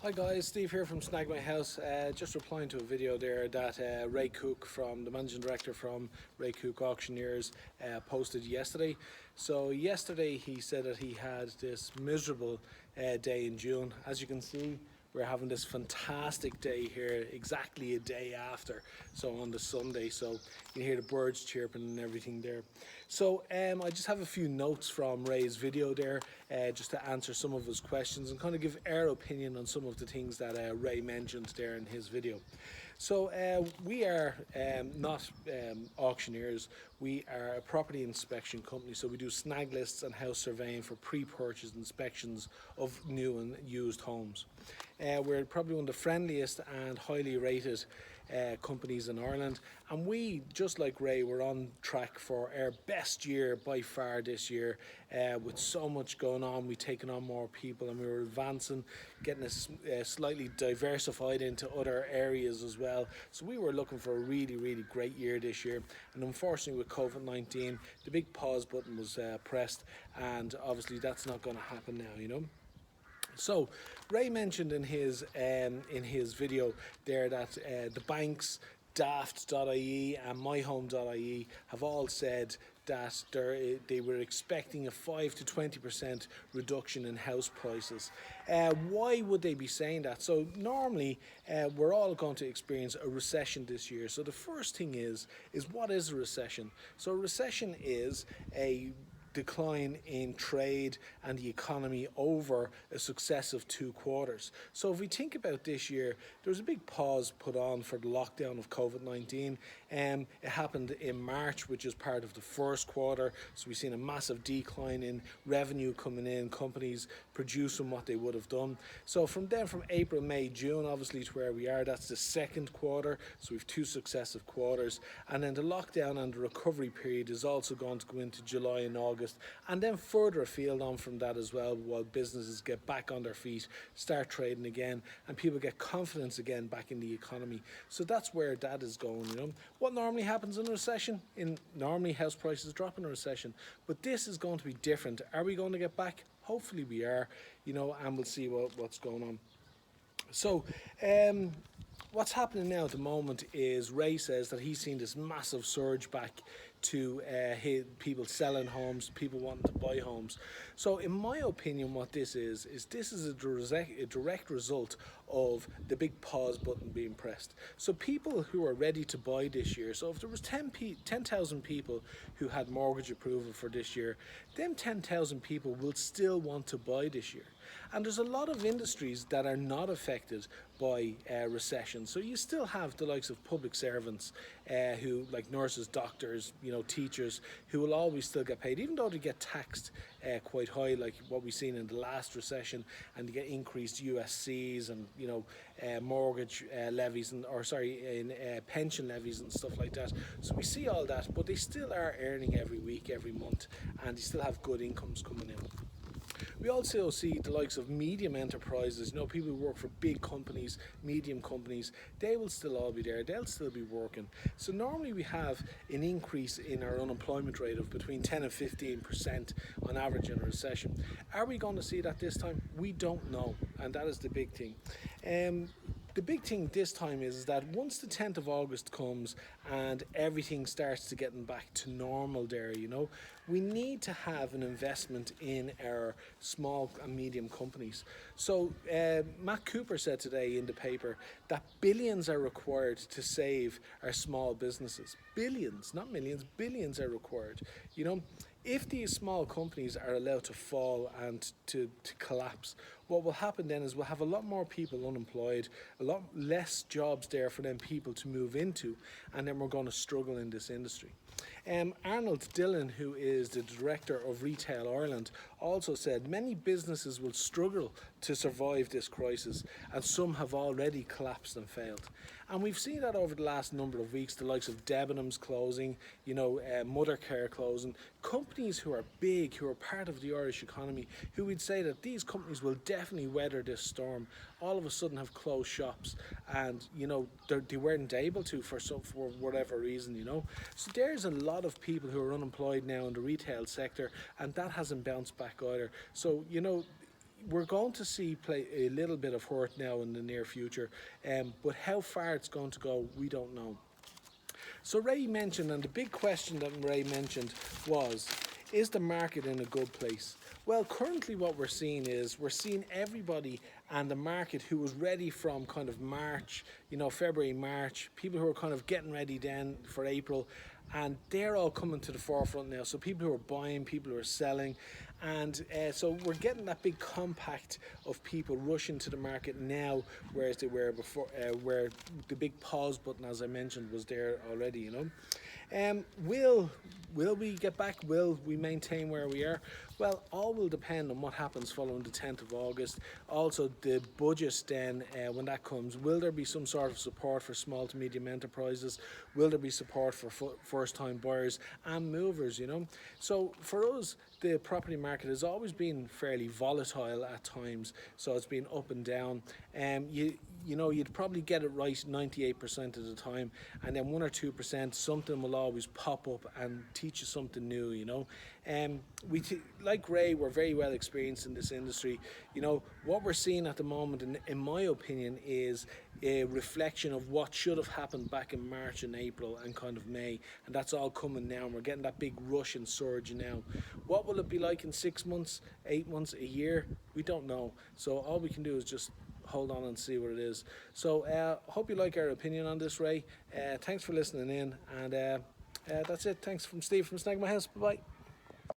Hi guys, Steve here from Snag My House. Just replying to a video there that Ray Cook, from the managing director from Ray Cook Auctioneers, posted yesterday. So yesterday he said that he had this miserable day in June. As you can see, we're having this fantastic day here exactly a day after, so on the Sunday. So you can hear the birds chirping and everything there. So I just have a few notes from Ray's video there, just to answer some of his questions and kind of give our opinion on some of the things that Ray mentioned there in his video. So we are not auctioneers. We are a property inspection company. So we do snag lists and house surveying for pre-purchase inspections of new and used homes. We're probably one of the friendliest and highly rated companies in Ireland, and we, just like Ray, we're on track for our best year by far this year. With so much going on, we've taken on more people and we were advancing, getting us slightly diversified into other areas as well. So we were looking for a really great year this year, and unfortunately with COVID-19 the big pause button was pressed, and obviously that's not going to happen now. So Ray mentioned in his video there that the banks, daft.ie and myhome.ie have all said that they were expecting a 5 to 20% reduction in house prices. Why would they be saying that? So normally we're all going to experience a recession this year. So the first thing is what is a recession? So a recession is a decline in trade and the economy over a successive 2 quarters. So if we think about this year, there was a big pause put on for the lockdown of COVID-19. It happened in March, which is part of the first quarter. So we've seen a massive decline in revenue coming in, companies producing what they would have done. So from April, May, June, obviously to where we are, that's the second quarter. So we've two successive quarters. And then the lockdown and the recovery period is also going to go into July and August, and then further afield on from that as well, while businesses get back on their feet, start trading again, and people get confidence again back in the economy. So that's where that is going. What normally happens in a recession? Normally house prices drop in a recession, but this is going to be different. Are we going to get back? Hopefully we are, and we'll see what's going on. So what's happening now at the moment is Ray says that he's seen this massive surge back to people selling homes, people wanting to buy homes. So in my opinion, what this is a direct result of the big pause button being pressed. So people who are ready to buy this year, so if there was 10,000 people who had mortgage approval for this year, them 10,000 people will still want to buy this year. And there's a lot of industries that are not affected by recession. So you still have the likes of public servants who, like nurses, doctors, teachers, who will always still get paid, even though they get taxed quite high, like what we've seen in the last recession, and they get increased USCs and mortgage levies in pension levies and stuff like that. So we see all that, but they still are earning every week, every month, and they still have good incomes coming in. We also see the likes of medium enterprises, people who work for big companies, medium companies, they will still all be there, they'll still be working. So normally we have an increase in our unemployment rate of between 10 and 15% on average in a recession. Are we going to see that this time? We don't know, and that is the big thing. The big thing this time is that once the 10th of August comes and everything starts to getting back to normal there, we need to have an investment in our small and medium companies. So Matt Cooper said today in the paper that billions are required to save our small businesses. Billions, not millions, billions are required. If these small companies are allowed to fall and to collapse, what will happen then is we'll have a lot more people unemployed, a lot less jobs there for them people to move into, and then we're going to struggle in this industry. Arnold Dillon, who is the director of Retail Ireland, also said many businesses will struggle to survive this crisis, and some have already collapsed and failed. And we've seen that over the last number of weeks, the likes of Debenhams closing, Mothercare closing, companies who are big, who are part of the Irish economy, who would say that these companies will definitely weather this storm, all of a sudden have closed shops, and they weren't able to for whatever reason. So there's a lot of people who are unemployed now in the retail sector, and that hasn't bounced back either. So we're going to see play a little bit of hurt now in the near future, but how far it's going to go, we don't know. So Ray mentioned, and the big question that Ray mentioned was, is the market in a good place? Well, currently what we're seeing is we're seeing everybody and the market who was ready from kind of March, February, March, people who are kind of getting ready then for April, and they're all coming to the forefront now. So people who are buying, people who are selling, and so we're getting that big compact of people rushing to the market now, whereas they were before, where the big pause button, as I mentioned, was there already. Will we get back? Will we maintain where we are? Well, all will depend on what happens following the 10th of August. Also, the budget then, when that comes, will there be some sort of support for small to medium enterprises? Will there be support for first-time buyers and movers? So for us, the property market has always been fairly volatile at times. So it's been up and down. You'd probably get it right 98% of the time, and then 1 or 2%, something will always pop up and teach you something new. Like Ray, we're very well experienced in this industry. What we're seeing at the moment, in my opinion, is a reflection of what should have happened back in March and April and kind of May, and that's all coming now, and we're getting that big rush and surge now. What will it be like in 6 months, 8 months, a year? We don't know. So all we can do is just hold on and see what it is. So hope you like our opinion on this, Ray. Thanks for listening in, and that's it. Thanks from Steve from Snag My House. Bye-bye.